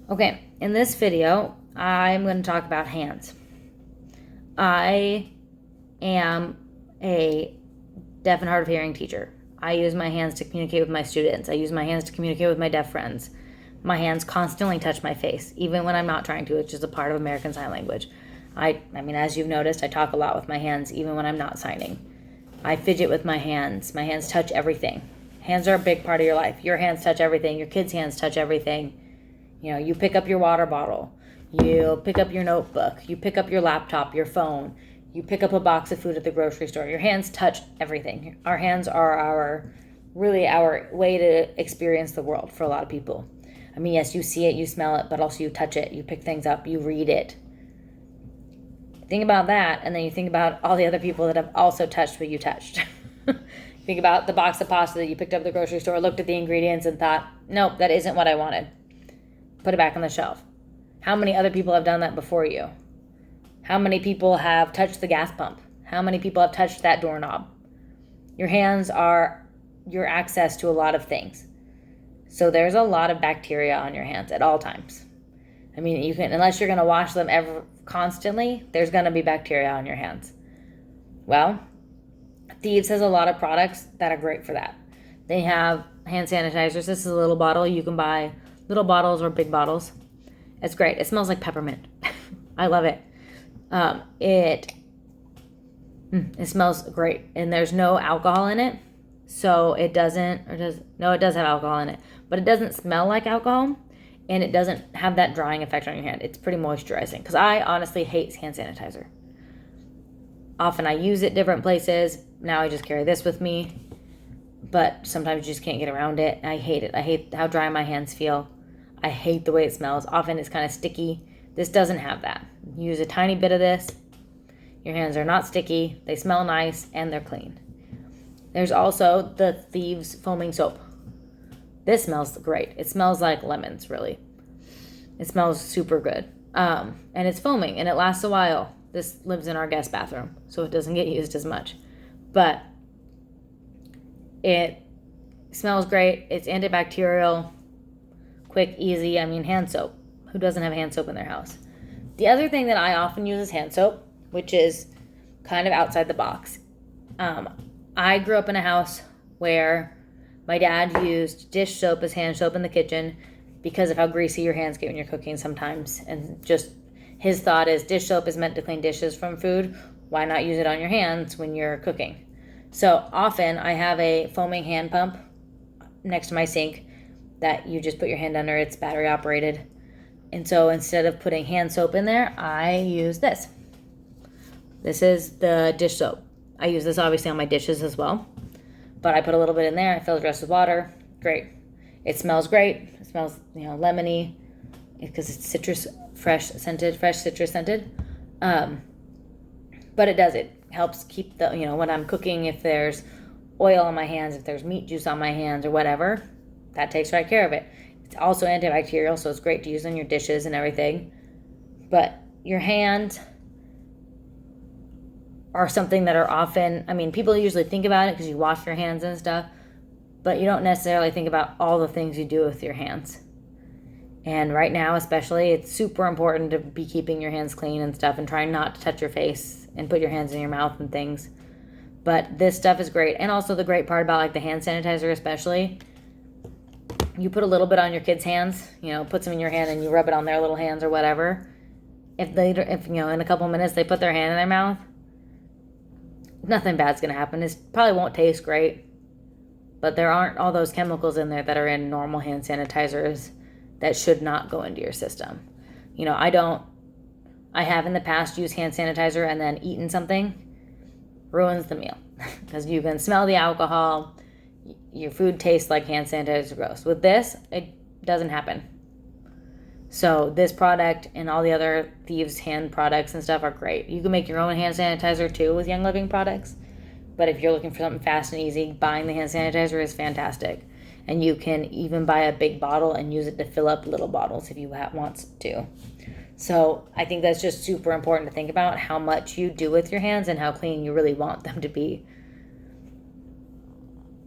Okay, in this video, I'm going to talk about hands. I am a deaf and hard of hearing teacher. I use my hands to communicate with my students. I use my hands to communicate with my deaf friends. My hands constantly touch my face, even when I'm not trying to, which is a part of American Sign Language. I mean, as you've noticed, I talk a lot with my hands, even when I'm not signing. I fidget with my hands. My hands touch everything. Hands are a big part of your life. Your hands touch everything. Your kids' hands touch everything. You know, you pick up your water bottle, you pick up your notebook, you pick up your laptop, your phone, you pick up a box of food at the grocery store. Your hands touch everything. Our hands are our way to experience the world for a lot of people. I mean, yes, you see it, you smell it, but also you touch it, you pick things up, you read it. Think about that, and then you think about all the other people that have also touched what you touched. Think about the box of pasta that you picked up at the grocery store, looked at the ingredients, and thought, nope, that isn't what I wanted. Put it back on the shelf. How many other people have done that before you? How many people have touched the gas pump? How many people have touched that doorknob? Your hands are your access to a lot of things. So there's a lot of bacteria on your hands at all times. I mean, you can, unless you're going to wash them constantly, there's going to be bacteria on your hands. Well, Thieves has a lot of products that are great for that. They have hand sanitizers. This is a little bottle. You can buy little bottles or big bottles. It's great. It smells like peppermint. I love it. It smells great, and there's no alcohol in it, so it doesn't. No, it does have alcohol in it, but it doesn't smell like alcohol, and it doesn't have that drying effect on your hand. It's pretty moisturizing. Because I honestly hate hand sanitizer. Often I use it different places. Now I just carry this with me, but sometimes you just can't get around it. I hate it. I hate how dry my hands feel. I hate the way it smells. Often it's kind of sticky. This doesn't have that. Use a tiny bit of this. Your hands are not sticky. They smell nice, and they're clean. There's also the Thieves foaming soap. This smells great. It smells like lemons, really. It smells super good. And it's foaming, and it lasts a while. This lives in our guest bathroom, so it doesn't get used as much. But it smells great. It's antibacterial. Quick, easy. I mean, hand soap. Who doesn't have hand soap in their house? The other thing that I often use is hand soap, which is kind of outside the box. I grew up in a house where my dad used dish soap as hand soap in the kitchen because of how greasy your hands get when you're cooking sometimes. And just his thought is dish soap is meant to clean dishes from food. Why not use it on your hands when you're cooking? So often I have a foaming hand pump next to my sink that you just put your hand under. It's battery operated. And so instead of putting hand soap in there, I use this. This is the dish soap. I use this obviously on my dishes as well. But I put a little bit in there. I fill the rest with water. Great. It smells great. It smells, lemony because it's fresh citrus scented. But it does. It helps keep the, when I'm cooking, if there's oil on my hands, if there's meat juice on my hands or whatever, that takes right care of it. It's also antibacterial, so it's great to use on your dishes and everything. But your hands are something that are often, people usually think about it because you wash your hands and stuff, but you don't necessarily think about all the things you do with your hands. And right now, especially, it's super important to be keeping your hands clean and stuff and trying not to touch your face and put your hands in your mouth and things. But this stuff is great. And also the great part about the hand sanitizer especially, you put a little bit on your kids' hands, put some in your hand and you rub it on their little hands or whatever. If in a couple minutes they put their hand in their mouth, nothing bad's going to happen. It probably won't taste great, but there aren't all those chemicals in there that are in normal hand sanitizers that should not go into your system. I have in the past used hand sanitizer and then eaten something. Ruins the meal because you can smell the alcohol. Your food tastes like hand sanitizer gross. With this, it doesn't happen. So this product and all the other Thieves hand products and stuff are great. You can make your own hand sanitizer too with Young Living products. But if you're looking for something fast and easy, buying the hand sanitizer is fantastic. And you can even buy a big bottle and use it to fill up little bottles if you want to. So I think that's just super important to think about how much you do with your hands and how clean you really want them to be.